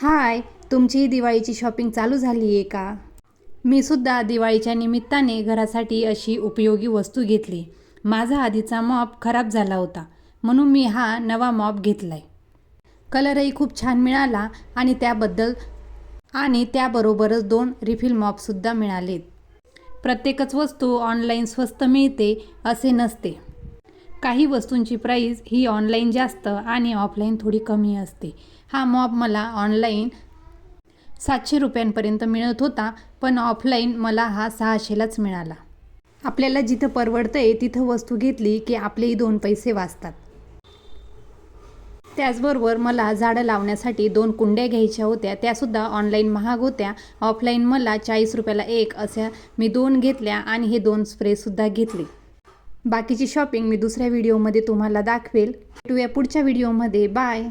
हाय, तुमची दिवाळीची शॉपिंग चालू झाली आहे का? मी सुद्धा दिवाळीच्या निमित्ताने घरासाठी अशी उपयोगी वस्तू घेतली. माझा आधीचा मॉप खराब झाला होता, म्हणून मी हा नवा मॉप घेतलाय. कलरही खूप छान मिळाला आणि त्याबरोबरच 2 रिफिल मॉपसुद्धा मिळालेत. प्रत्येकच वस्तू ऑनलाईन स्वस्त मिळते असे नसते. काही वस्तूंची प्राईस ही ऑनलाईन जास्त आणि ऑफलाईन थोडी कमी असते. हा मॉप मला ऑनलाईन 700 रुपयांपर्यंत मिळत होता, पण ऑफलाईन मला हा 600लाच मिळाला. आपल्याला जिथं परवडतंय तिथं वस्तू घेतली की आपलेही 2 पैसे वाचतात. त्याचबरोबर मला झाडं लावण्यासाठी 2 कुंड्या घ्यायच्या होत्या. त्यासुद्धा ऑनलाईन महाग होत्या. ऑफलाईन मला 40 रुपयाला एक अशा मी 2 घेतल्या आणि हे 2 स्प्रेसुद्धा घेतले. बाकीची शॉपिंग मी दुसऱ्या व्हिडिओमध्ये तुम्हाला दाखवेल. भेटूया पुढच्या व्हिडिओमध्ये. बाय.